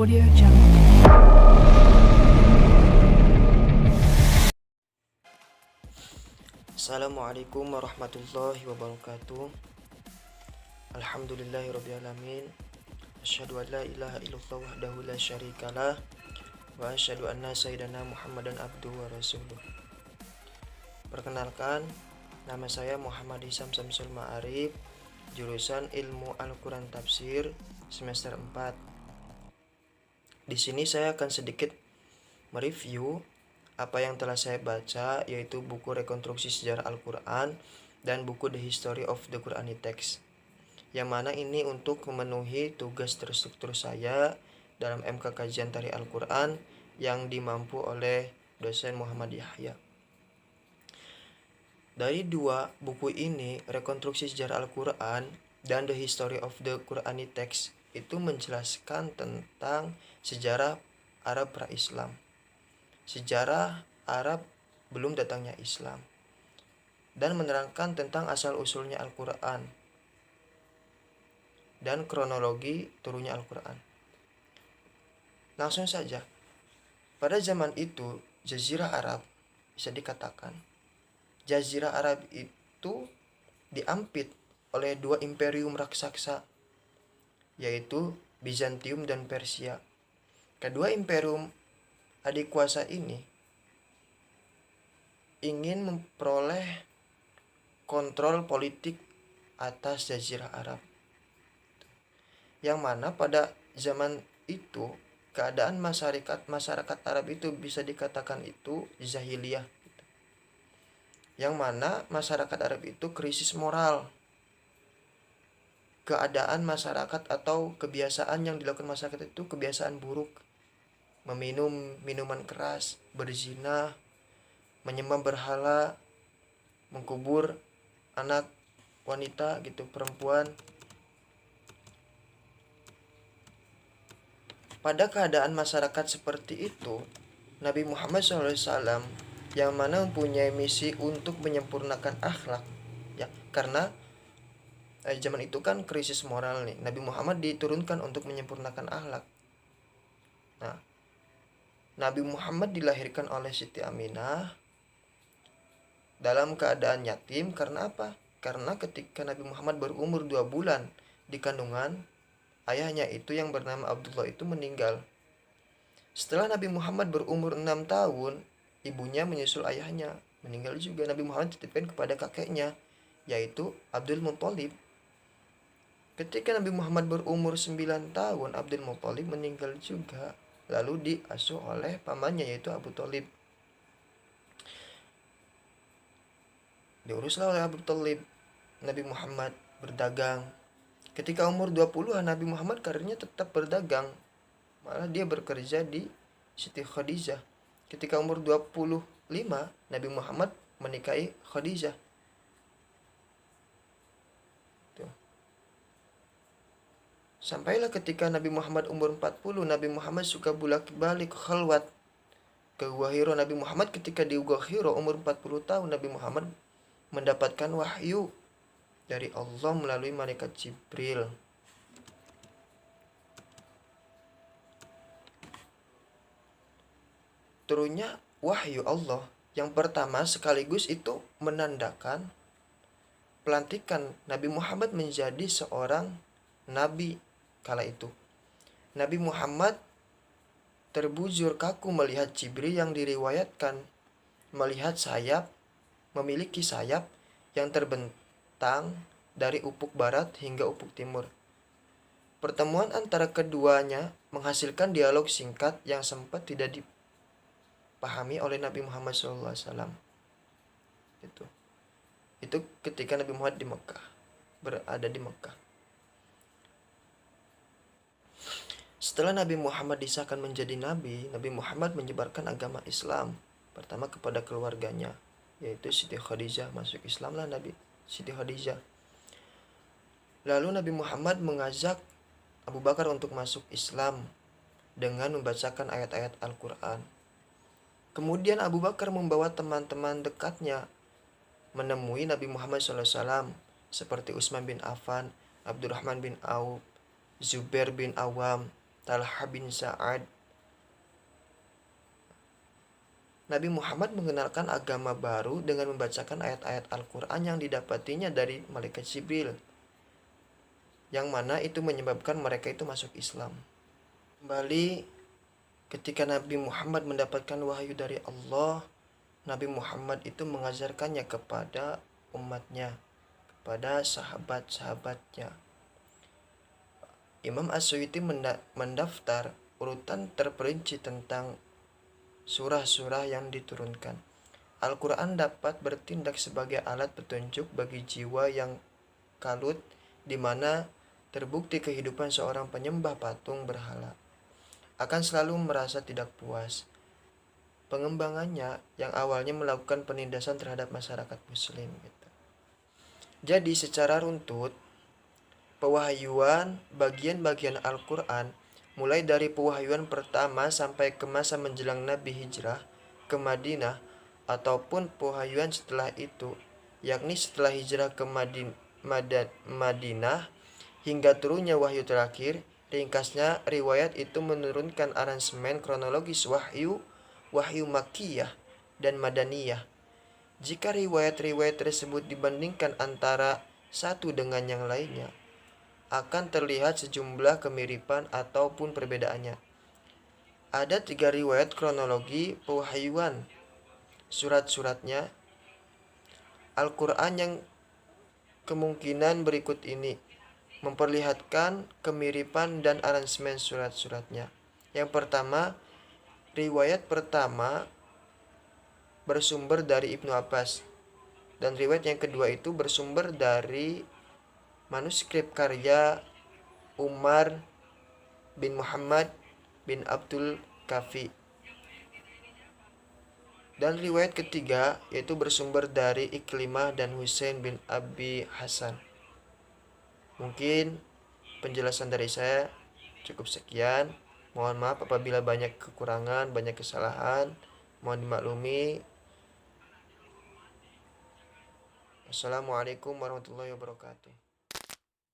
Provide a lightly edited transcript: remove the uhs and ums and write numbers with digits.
AudioJungle. Assalamualaikum warahmatullahi wabarakatuh. Alhamdulillahirrabbilalamin. Asyhadu an la ilaha illallah wahdahu la syarikalah wa asyhadu anna sayyidana Muhammadan abduhu wa rasuluh. Perkenalkan, nama saya Muhammad Hisam Samsul Ma'arif, jurusan Ilmu Al-Quran Tafsir semester 4. Di sini saya akan sedikit mereview apa yang telah saya baca, yaitu buku Rekonstruksi Sejarah Al-Quran dan buku The History of the Quranic Text, yang mana ini untuk memenuhi tugas terstruktur saya dalam MK Kajian Tarikh Al-Quran yang dimampu oleh dosen Muhammad Yahya. Dari dua buku ini, Rekonstruksi Sejarah Al-Quran dan The History of the Quranic Text, itu menjelaskan tentang sejarah Arab pra-Islam, sejarah Arab belum datangnya Islam, dan menerangkan tentang asal-usulnya Al-Quran dan kronologi turunnya Al-Quran. Langsung saja, pada zaman itu Jazirah Arab, bisa dikatakan Jazirah Arab itu diampit oleh dua imperium raksasa, yaitu Bizantium dan Persia. Kedua imperium adik kuasa ini ingin memperoleh kontrol politik atas Jazirah Arab, yang mana pada zaman itu keadaan masyarakat Arab itu bisa dikatakan itu jahiliyah, yang mana masyarakat Arab itu krisis moral. Keadaan masyarakat atau kebiasaan yang dilakukan masyarakat itu kebiasaan buruk, meminum minuman keras, berzina, menyembah berhala, mengkubur anak wanita gitu, perempuan. Pada keadaan masyarakat seperti itu, Nabi Muhammad SAW yang mana mempunyai misi untuk menyempurnakan akhlak, ya, karena zaman itu kan krisis moral nih. Nabi Muhammad diturunkan untuk menyempurnakan akhlak. Nah, Nabi Muhammad dilahirkan oleh Siti Aminah dalam keadaan yatim. Karena apa? Karena ketika Nabi Muhammad berumur 2 bulan di kandungan, ayahnya itu yang bernama Abdullah itu meninggal. Setelah Nabi Muhammad berumur 6 tahun, ibunya menyusul ayahnya, meninggal juga. Nabi Muhammad titipkan kepada kakeknya, yaitu Abdul Muthalib. Ketika Nabi Muhammad berumur 9 tahun, Abdul Muthalib meninggal juga, lalu diasuh oleh pamannya, yaitu Abu Thalib. Diuruslah oleh Abu Thalib Nabi Muhammad berdagang. Ketika umur 20-an, Nabi Muhammad karirnya tetap berdagang, malah dia bekerja di Siti Khadijah. Ketika umur 25, Nabi Muhammad menikahi Khadijah. Sampailah ketika Nabi Muhammad umur 40, Nabi Muhammad suka bolak-balik khalwat ke Gua Hiro. Nabi Muhammad ketika di Gua Hiro umur 40 tahun, Nabi Muhammad mendapatkan wahyu dari Allah melalui malaikat Jibril. Turunnya wahyu Allah yang pertama sekaligus itu menandakan pelantikan Nabi Muhammad menjadi seorang nabi. Kala itu Nabi Muhammad terbujur kaku melihat Jibril yang diriwayatkan melihat memiliki sayap yang terbentang dari ufuk barat hingga ufuk timur. Pertemuan antara keduanya menghasilkan dialog singkat yang sempat tidak dipahami oleh Nabi Muhammad SAW. Itu ketika Nabi Muhammad berada di Mekah. Setelah Nabi Muhammad disahkan menjadi nabi, Nabi Muhammad menyebarkan agama Islam pertama kepada keluarganya, yaitu Siti Khadijah. Masuk Islamlah Nabi Siti Khadijah. Lalu Nabi Muhammad mengajak Abu Bakar untuk masuk Islam dengan membacakan ayat-ayat Al-Quran. Kemudian Abu Bakar membawa teman-teman dekatnya menemui Nabi Muhammad SAW, seperti Utsman bin Affan, Abdurrahman bin Auf, Zubair bin Awam, Talha bin Sa'ad. Nabi Muhammad mengenalkan agama baru dengan membacakan ayat-ayat Al-Quran yang didapatinya dari malaikat Jibril, yang mana itu menyebabkan mereka itu masuk Islam. Kembali, ketika Nabi Muhammad mendapatkan wahyu dari Allah, Nabi Muhammad itu mengajarkannya kepada umatnya, kepada sahabat-sahabatnya. Imam As-Suyuti mendaftar urutan terperinci tentang surah-surah yang diturunkan. Al-Quran dapat bertindak sebagai alat petunjuk bagi jiwa yang kalut, di mana terbukti kehidupan seorang penyembah patung berhala akan selalu merasa tidak puas. Pengembangannya yang awalnya melakukan penindasan terhadap masyarakat muslim gitu. Jadi secara runtut, pewahyuan bagian-bagian Al-Quran mulai dari pewahyuan pertama sampai ke masa menjelang Nabi hijrah ke Madinah ataupun pewahyuan setelah itu, yakni setelah hijrah ke Madinah hingga turunnya wahyu terakhir. Ringkasnya, riwayat itu menurunkan aransemen kronologis wahyu Makkiyah dan Madaniyah. Jika riwayat-riwayat tersebut dibandingkan antara satu dengan yang lainnya, akan terlihat sejumlah kemiripan ataupun perbedaannya. Ada 3 riwayat kronologi pewahyuan surat-suratnya Al-Quran yang kemungkinan berikut ini memperlihatkan kemiripan dan aransemen surat-suratnya. Yang pertama, riwayat pertama bersumber dari Ibnu Abbas, dan riwayat yang kedua itu bersumber dari manuskrip karya Umar bin Muhammad bin Abdul Kafi. Dan riwayat ketiga yaitu bersumber dari Iklimah dan Husain bin Abi Hasan. Mungkin penjelasan dari saya cukup sekian. Mohon maaf apabila banyak kekurangan, banyak kesalahan. Mohon dimaklumi. Assalamualaikum warahmatullahi wabarakatuh.